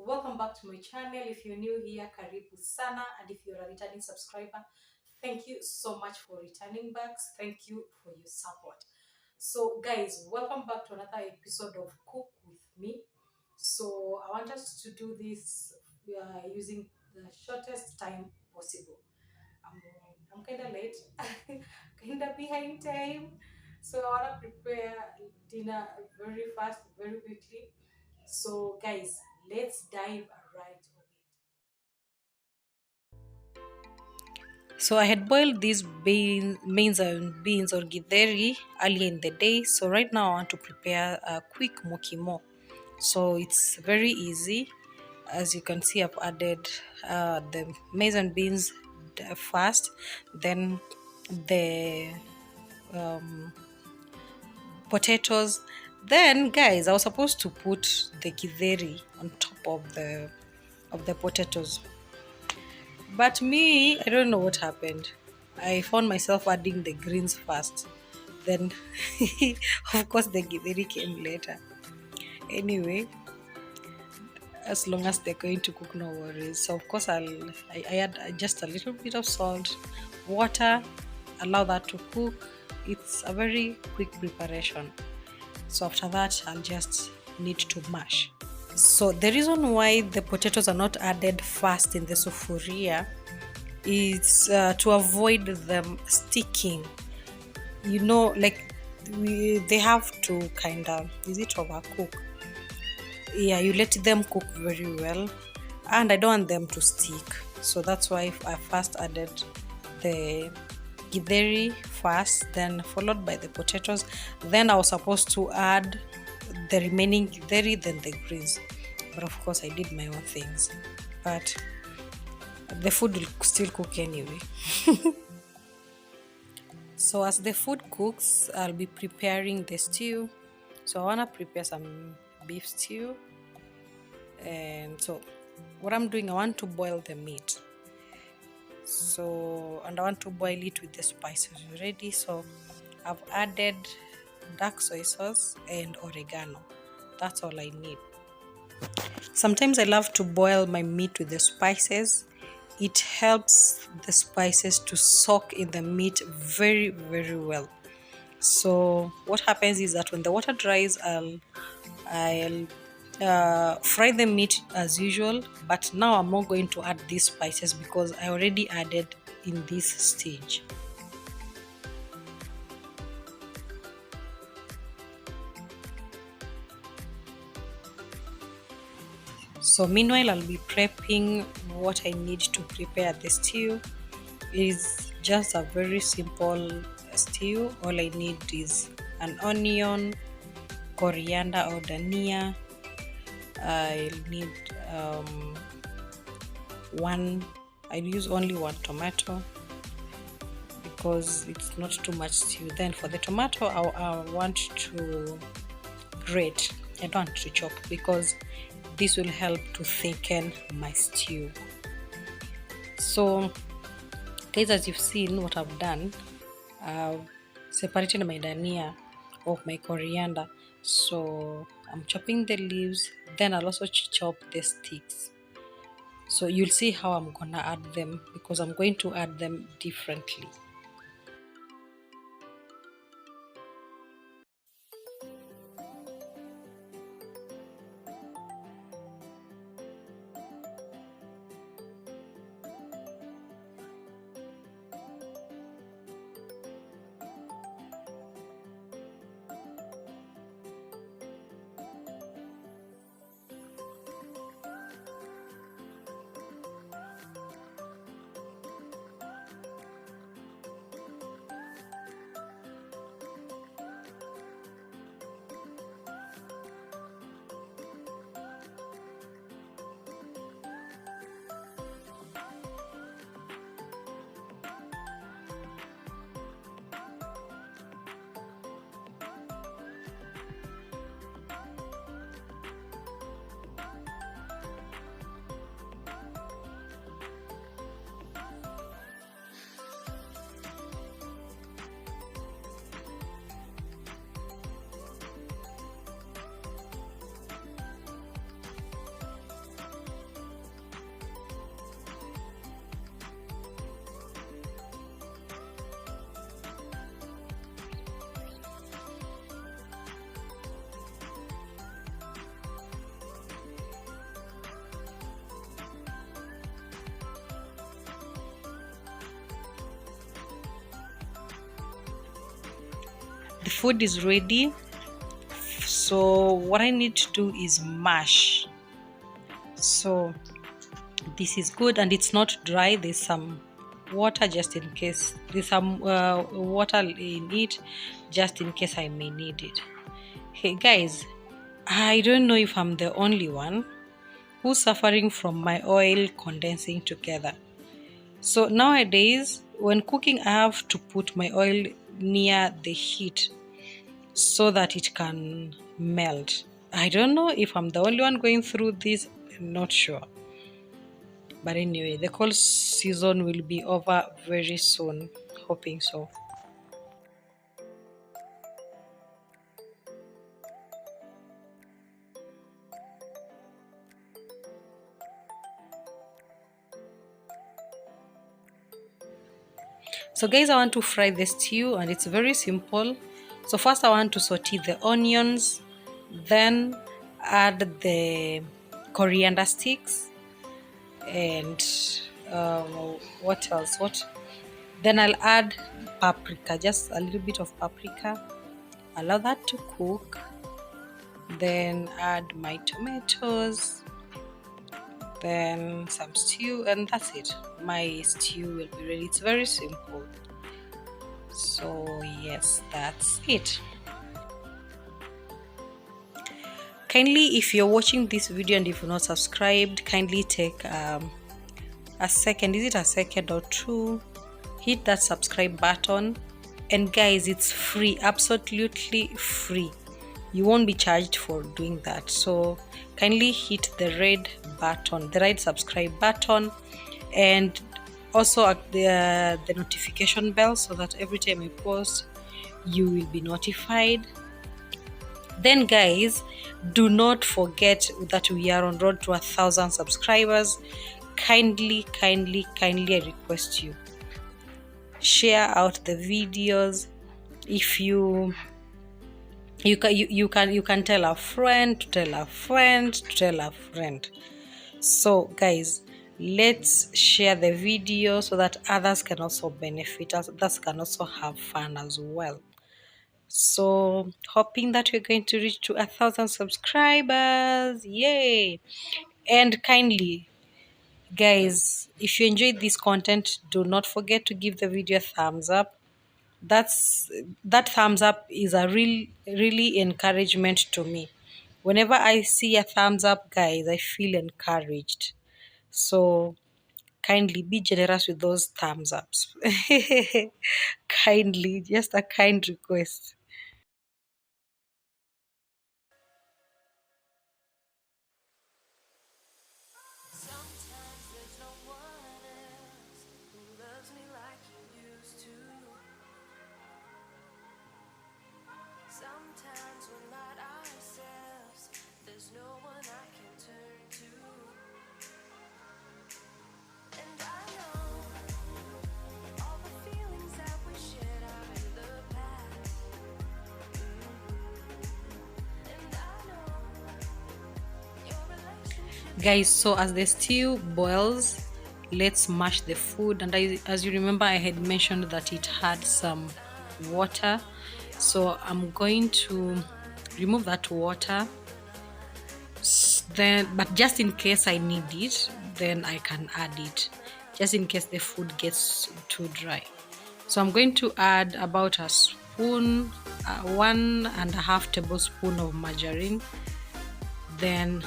welcome back to my channel. If you're new here, karibu sana, and if you're a returning subscriber, thank you so much for returning back. Thank you for your support. So guys, welcome back to another episode of Cook with Me. So I want us to do this using the shortest time possible. I'm kind of late, kind of behind time, so I want to prepare dinner very fast, very quickly. So guys, let's dive right on it. So I had boiled these beans or githeri early in the day. So right now I want to prepare a quick mukimo. So it's very easy. As you can see, I've added the maize and beans first, then the potatoes. Then guys, I was supposed to put the githeri on top of the potatoes, but me, I don't know what happened. I found myself adding the greens first, then of course the githeri came later. Anyway, as long as they're going to cook, no worries. So of course I add just a little bit of salt, water, allow that to cook. It's a very quick preparation. So after that, I'll just need to mash. So the reason why the potatoes are not added first in the sufuria is to avoid them sticking. You know, like they have to kind of, is it overcook? Yeah, you let them cook very well, and I don't want them to stick. So that's why I first added the githeri first, then followed by the potatoes. Then I was supposed to add the remaining githeri, then the greens. But of course, I did my own things. But the food will still cook anyway. So as the food cooks, I'll be preparing the stew. So I want to prepare some beef stew. And so what I'm doing, I want to boil the meat. So, and I want to boil it with the spices already. So I've added dark soy sauce and oregano. That's all I need. Sometimes I love to boil my meat with the spices. It helps the spices to soak in the meat very, very well. So what happens is that when the water dries, I'll fry the meat as usual, but now I'm not going to add these spices because I already added in this stage. So meanwhile, I'll be prepping what I need to prepare the stew. It is just a very simple stew. All I need is an onion, coriander or dhania. I'll need I'll use only one tomato because it's not too much stew. Then for the tomato, I want to grate. I don't want to chop because this will help to thicken my stew. So guys, as you've seen what I've done, I've separated my dhania of my coriander. So I'm chopping the leaves, then I'll also chop the sticks. So you'll see how I'm gonna add them because I'm going to add them differently. The food is ready. So what I need to do is mash. So this is good, and it's not dry. There's some water just in case. There's some water in it just in case I may need it. Hey guys, I don't know if I'm the only one who's suffering from my oil condensing together. So nowadays, when cooking, I have to put my oil near the heat so that it can melt. I don't know if I'm the only one going through this, I'm not sure. But anyway, the cold season will be over very soon. Hoping so. So guys, I want to fry the stew, and it's very simple. So first I want to saute the onions, then add the coriander sticks, and what else? Then I'll add paprika, just a little bit of paprika. Allow that to cook. Then add my tomatoes, then some stew, and that's it. My stew will be ready. It's very simple. So yes, that's it. Kindly, if you're watching this video and if you're not subscribed, kindly take a second, is it a second or two, hit that subscribe button. And guys, it's free, absolutely free. You won't be charged for doing that. So kindly hit the red button, the red subscribe button, and also the notification bell, so that every time I post, you will be notified. Then guys, do not forget that we are on road to 1,000 subscribers. Kindly I request you, share out the videos. If you can tell a friend to tell a friend to tell a friend. So guys, let's share the video so that others can also benefit, others can also have fun as well. So hoping that we're going to reach to 1,000 subscribers. Yay! And kindly guys, if you enjoyed this content, do not forget to give the video a thumbs up. That thumbs up is a really encouragement to me. Whenever I see a thumbs up, guys, I feel encouraged. So kindly be generous with those thumbs ups. Kindly, just a kind request. Sometimes there's no one else who loves me like you used to. Sometimes we're not ourselves, there's no one I can turn to. And I know all the feelings that we shared are in the past. And I know your relationship. Guys, so as the stew boils, let's mash the food. And as you remember, I had mentioned that it had some water, so I'm going to remove that water. Then, but just in case I need it, then I can add it, just in case the food gets too dry. So I'm going to add about a spoon, 1.5 tablespoon of margarine, then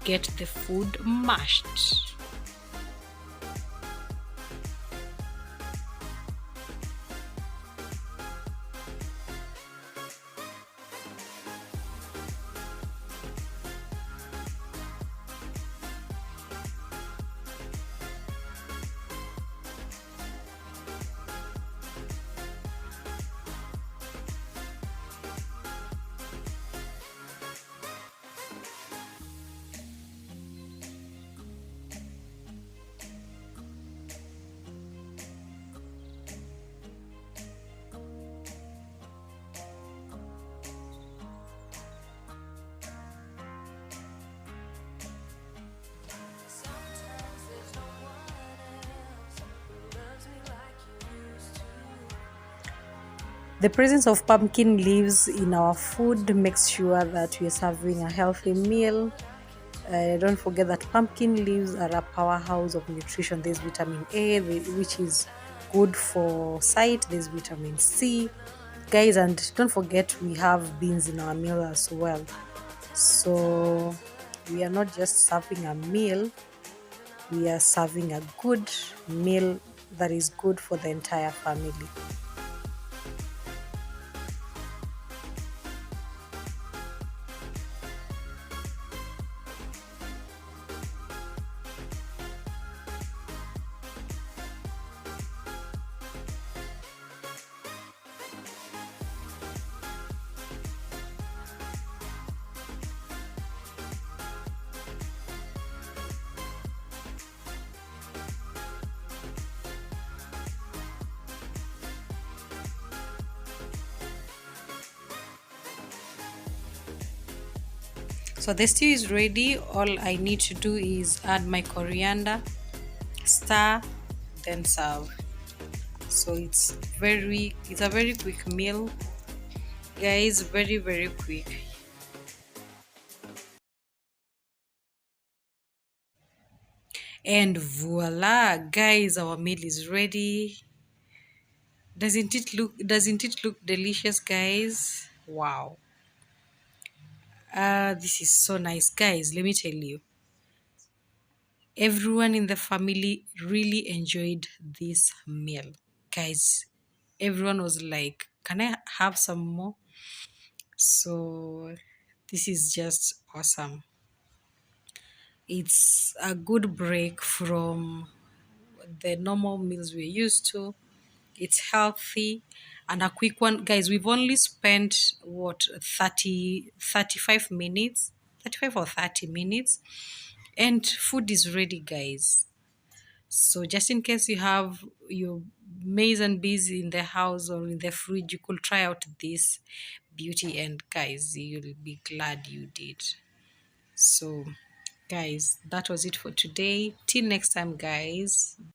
get the food mashed. The presence of pumpkin leaves in our food makes sure that we are serving a healthy meal. Don't forget that pumpkin leaves are a powerhouse of nutrition. There's vitamin A, which is good for sight. There's vitamin C, guys, and don't forget we have beans in our meal as well. So we are not just serving a meal; we are serving a good meal that is good for the entire family. So the stew is ready. All I need to do is add my coriander, stir, then serve. So it's a very quick meal, guys, very very quick. And voila, guys, our meal is ready. Doesn't it look delicious, guys? Wow. This is so nice, guys. Let me tell you, everyone in the family really enjoyed this meal, guys. Everyone was like, can I have some more? So this is just awesome. It's a good break from the normal meals we're used to. It's healthy and a quick one. Guys, we've only spent what 35 minutes, 35 or 30 minutes, and food is ready, guys. So just in case you have your maize and beans in the house or in the fridge, you could try out this beauty, and guys, you'll be glad you did. So guys, that was it for today. Till next time, guys.